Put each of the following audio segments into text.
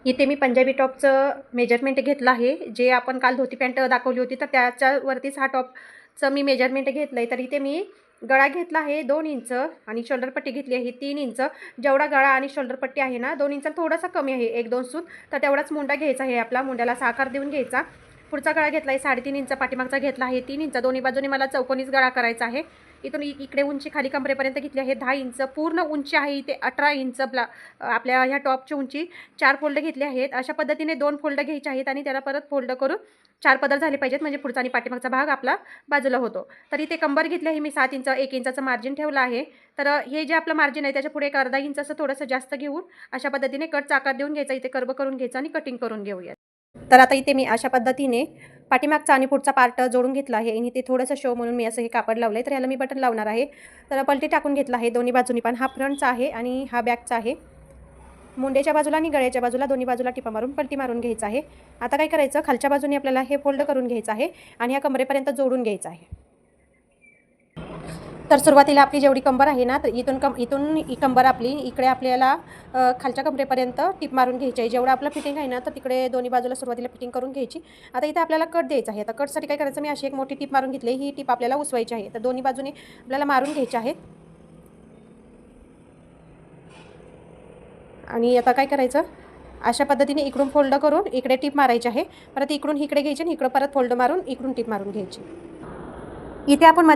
इथे मी पंजाबी टॉपचं मेजरमेंट घेतलं आहे. जे आपण काल धोती पॅन्ट दाखवली होती तर त्याच्यावरतीच हा टॉपचं मी मेजरमेंट घेतलं आहे. तर इथे मी गळा घेतला आहे 2 इंच आणि शोल्डर पट्टी घेतली आहे 3 इंच. जेवढा गळा आणि शोल्डर पट्टी आहे ना 2 इंचाला थोडासा कमी आहे 1-2 सूत. तर तेवढाच मुंडा घ्यायचा आहे आपला. मुंड्याला असा आकार देऊन घ्यायचा. पुढचा गळा घेतला आहे 3.5 इंच. पाठीमागचा घेतला आहे 3 इंच. दोन्ही बाजूनी मला चौकोनीच गळा करायचा आहे. इथून इकडे उंची खाली कमरेपर्यंत घेतली आहे 10 इंच. पूर्ण उंची आहे इथे 18 इंच. आपल्या ह्या टॉपची उंची 4 फोल्ड घेतले आहेत. अशा पद्धतीने 2 फोल्ड घ्यायचे आहेत आणि त्याला परत फोल्ड करून 4 पदर झाले पाहिजेत, म्हणजे पुढचा आणि पाठीमागचा भाग आपला बाजूला होतो. तर इथे कंबर घेतली आहे मी 7 इंच. 1 इंचाचं मार्जिन ठेवलं आहे. तर हे जे आपलं मार्जिन आहे त्याच्या पुढे एक अर्धा इंच असं थोडंसं जास्त घेऊन अशा पद्धतीने कटचा आकार देऊन घ्यायचा. इथे कर्व करून घ्यायचा आणि कटिंग करून घेऊया. तर आता इथे मी अशा पद्धतीने पाठीमागचा आणि पुढचा पार्ट जोडून घेतला आहे आणि ते थोडंसं शो म्हणून मी असं हे कापड लावलं आहे. तर याला मी बटन लावणार आहे. तर पलटी टाकून घेतला आहे दोन्ही बाजूनी पण. हा फ्रंटचा आहे आणि हा बॅकचा आहे. मुंड्याच्या बाजूला आणि गळ्याच्या बाजूला दोन्ही बाजूला टिपा मारून पलटी मारून घ्यायचं आहे. आता काय करायचं, खालच्या बाजूने आपल्याला हे फोल्ड करून घ्यायचं आहे आणि ह्या कमरेपर्यंत जोडून घ्यायचं आहे. तर सुरुवातीला आपली जेवढी कंबर आहे ना, तर इथून कंबर आपली इकडे आपल्याला खालच्या कमरेपर्यंत टिप मारून घ्यायची आहे. जेवढं आपलं फिटिंग आहे ना, तर तिकडे दोन्ही बाजूला सुरुवातीला फिटिंग करून घ्यायची. आता इथे आपल्याला कट द्यायचा आहे. आता कटसाठी काय करायचं, मी अशी एक मोठी टिप मारून घेतली. ही टिप आपल्याला उसवायची आहे. तर दोन्ही बाजूने आपल्याला मारून घ्यायची आहे. आणि आता काय करायचं, अशा पद्धतीने इकडून फोल्ड करून इकडे टिप मारायची आहे. परत इकडून इकडे घ्यायची आणि इकडं परत फोल्ड मारून इकडून टिप मारून घ्यायची. इथे आपण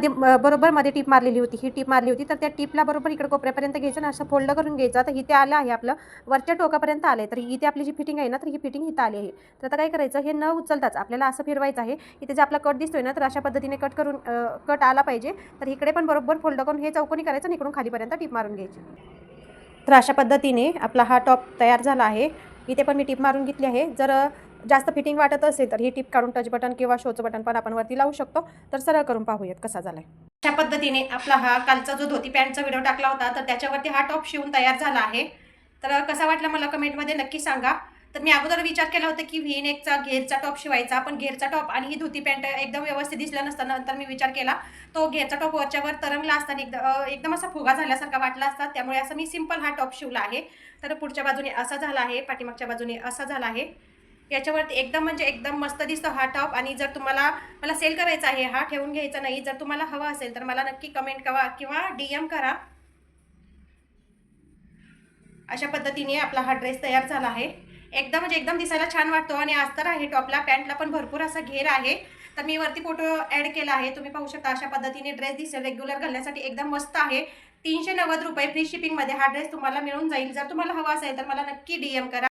बरोबर मध्ये टिप मारलेली होती, ही टिप मारली होती. तर त्या टिपला बरोबर इकडे कोपऱ्यापर्यंत घ्यायचं आणि असं फोल्ड करून घ्यायचं. तर इथे आलं आहे आपलं, वरच्या टोकापर्यंत आलं आहे. तर इथे आपली जी फिटिंग आहे ना, तर ही फिटिंग इथं आली आहे. तर आता काय करायचं, हे न उचलताच आपल्याला असं फिरवायचं आहे. इथे जे आपला कट दिसतोय ना, तर अशा पद्धतीने कट आला पाहिजे. तर इकडे पण बरोबर फोल्ड करून हे चौकोनी करायचं आणि इकडून खालीपर्यंत टिप मारून घ्यायची. तर अशा पद्धतीने आपला हा टॉप तयार झाला आहे. इथे पण मी टिप मारून घेतली आहे. जर जास्त फिटिंग वाटत असेल तर ही टिप काढून टच बटन किंवा शोचं बटन पण आपण वरती लावू शकतो. तर सरळ करून पाहूयात कसा झालाय. अशा पद्धतीने आपला हा कालचा जो धोती पॅन्टचा व्हिडिओ टाकला होता, तर त्याच्यावरती हा टॉप शिवून तयार झाला आहे. तर कसा वाटला मला कमेंटमध्ये नक्की सांगा. तर मी अगोदर विचार केला होता की व्ही नेकचा घेरचा टॉप शिवायचा, पण घेरचा टॉप आणि ही धोती पॅन्ट एकदम व्यवस्थित दिसलं नसतं. नंतर मी विचार केला, तो घेरचा टॉप वरच्यावर तरंगला असताना एकदम असा फुगा झाल्यासारखा वाटला असता. त्यामुळे असं मी सिंपल हा टॉप शिवला आहे. तर पुढच्या बाजूने असा झाला आहे, पाठीमागच्या बाजूने असा झाला आहे. याच्यावरती एकदम म्हणजे एकदम मस्त दिसतो हा टॉप. आणि जर तुम्हाला मला सेल करायचा आहे, हा ठेवून घ्यायचा नाही, जर तुम्हाला हवा असेल तर मला नक्की कमेंट करा किंवा DM करा. अशा पद्धतीने आपला हा ड्रेस तयार झाला आहे. एकदम म्हणजे एकदम दिसायला छान वाटतो आणि अस्तर आहे टॉपला. पॅन्टला पण भरपूर असा घेर आहे. तर मी वरती फोटो ॲड केला आहे, तुम्ही पाहू शकता. अशा पद्धतीने ड्रेस दिसेल, रेग्युलर घालण्यासाठी एकदम मस्त आहे. 390 रुपये फ्री शिपिंगमध्ये हा ड्रेस तुम्हाला मिळून जाईल. जर तुम्हाला हवा असेल तर मला नक्की DM करा.